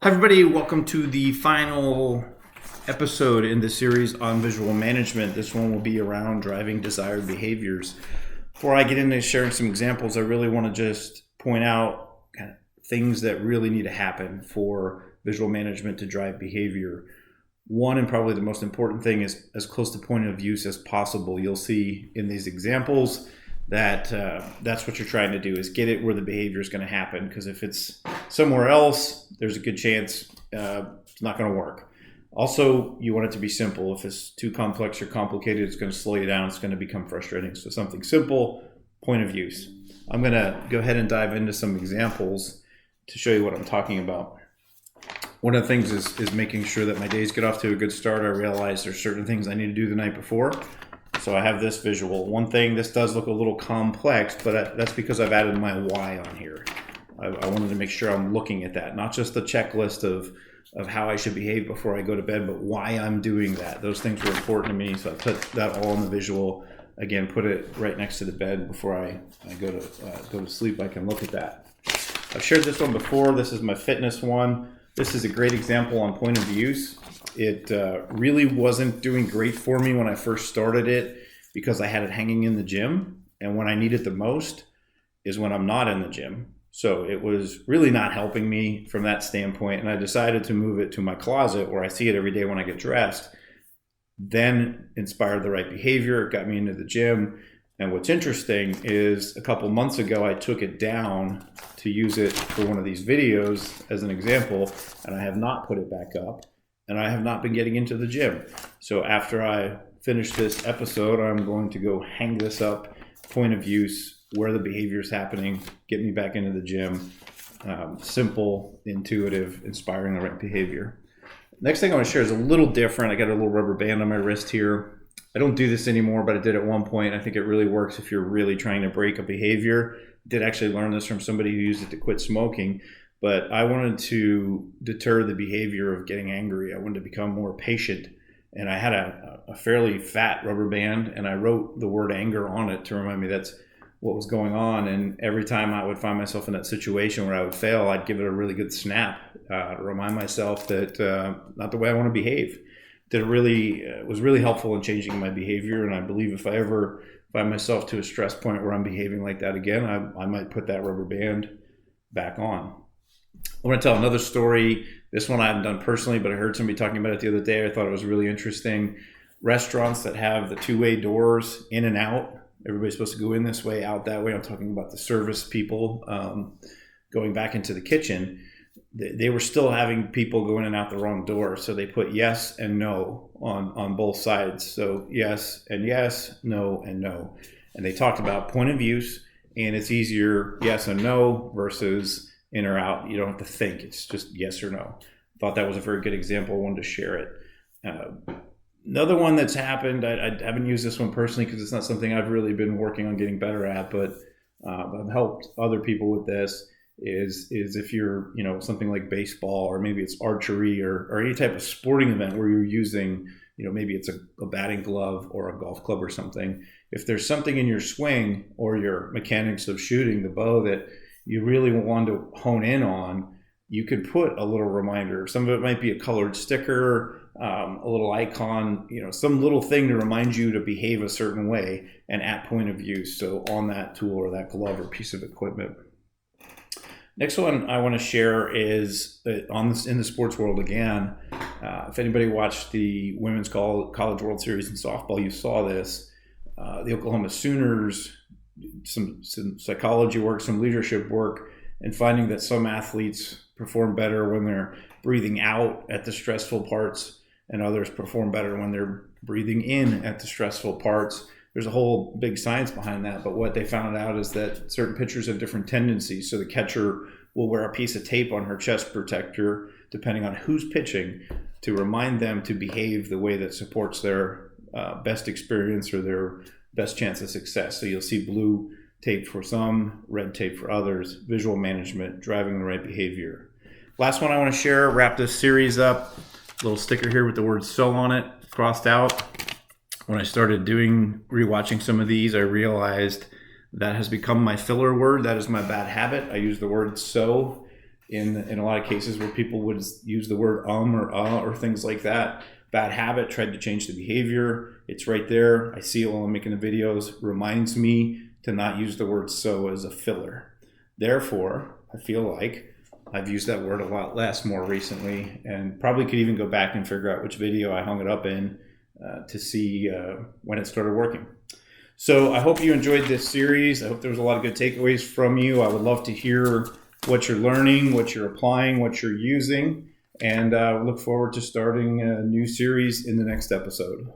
Hi everybody, welcome to the final episode in the series on visual management. This one will be around driving desired behaviors. Before I get into sharing some examples, I really want to just point out kind of things that really need to happen for visual management to drive behavior. One, and probably the most important thing, is as close to point of use as possible. You'll see in these examples that that's what you're trying to do, is get it where the behavior is going to happen, because if it's somewhere else, there's a good chance it's not going to work. Also, you want it to be simple. If it's too complex or complicated, it's going to slow you down. It's going to become frustrating. So something simple, point of use. I'm going to go ahead and dive into some examples to show you what I'm talking about. One of the things is making sure that my days get off to a good start. I realize there's certain things I need to do the night before. So I have this visual. One thing, this does look a little complex, but that's because I've added my why on here. I wanted to make sure I'm looking at that, not just the checklist of how I should behave before I go to bed, but why I'm doing that. Those things were important to me, so I put that all in the visual. Again, put it right next to the bed before I go to sleep. I can look at that. I've shared this one before. This is my fitness one. This is a great example on point of use. It really wasn't doing great for me when I first started it because I had it hanging in the gym, and when I need it the most is when I'm not in the gym. So it was really not helping me from that standpoint, and I decided to move it to my closet where I see it every day when I get dressed. Then inspired the right behavior. It got me into the gym. And what's interesting is a couple months ago, I took it down to use it for one of these videos as an example, and I have not put it back up, and I have not been getting into the gym. So after I finish this episode, I'm going to go hang this up, point of use, where the behavior is happening, get me back into the gym. Simple, intuitive, inspiring the right behavior. Next thing I want to share is a little different. I got a little rubber band on my wrist here. I don't do this anymore, but I did at one point. I think it really works if you're really trying to break a behavior. I did actually learn this from somebody who used it to quit smoking, but I wanted to deter the behavior of getting angry. I wanted to become more patient, and I had a fairly fat rubber band, and I wrote the word anger on it to remind me that's what was going on. And every time I would find myself in that situation where I would fail, I'd give it a really good snap to remind myself that not the way I want to behave. That it was really helpful in changing my behavior. And I believe if I ever find myself to a stress point where I'm behaving like that again, I might put that rubber band back on. I want to tell another story. This one I haven't done personally, but I heard somebody talking about it the other day. I thought it was really interesting. Restaurants that have the two-way doors in and out. Everybody's supposed to go in this way, out that way. I'm talking about the service people going back into the kitchen. They were still having people go in and out the wrong door. So they put yes and no on both sides. So yes, no and no. And they talked about point of use, and it's easier yes and no versus in or out. You don't have to think. It's just yes or no. Thought that was a very good example. I wanted to share it. Another one that's happened, I haven't used this one personally because it's not something I've really been working on getting better at, but I've helped other people with this, is if you're, something like baseball, or maybe it's archery or any type of sporting event where you're using, maybe it's a batting glove or a golf club or something. If there's something in your swing or your mechanics of shooting the bow that you really want to hone in on, you could put a little reminder. Some of it might be a colored sticker, a little icon, some little thing to remind you to behave a certain way and at point of use. So on that tool or that glove or piece of equipment. Next one I want to share is in the sports world again. If anybody watched the Women's College World Series in softball, you saw this. The Oklahoma Sooners, some psychology work, some leadership work, and finding that some athletes perform better when they're breathing out at the stressful parts, and others perform better when they're breathing in at the stressful parts. There's a whole big science behind that, but what they found out is that certain pitchers have different tendencies. So the catcher will wear a piece of tape on her chest protector, depending on who's pitching, to remind them to behave the way that supports their best experience or their best chance of success. So you'll see blue tape for some, red tape for others. Visual management, driving the right behavior. Last one I want to share, wrap this series up. A little sticker here with the word "so" on it, crossed out. When I started rewatching some of these, I realized that has become my filler word. That is my bad habit. I use the word "so" in a lot of cases where people would use the word or things like that. Bad habit, tried to change the behavior. It's right there. I see it while I'm making the videos. Reminds me to not use the word so as a filler. Therefore, I feel like I've used that word a lot less more recently, and probably could even go back and figure out which video I hung it up in to see when it started working. So I hope you enjoyed this series. I hope there was a lot of good takeaways from you. I would love to hear what you're learning, what you're applying, what you're using, and look forward to starting a new series in the next episode.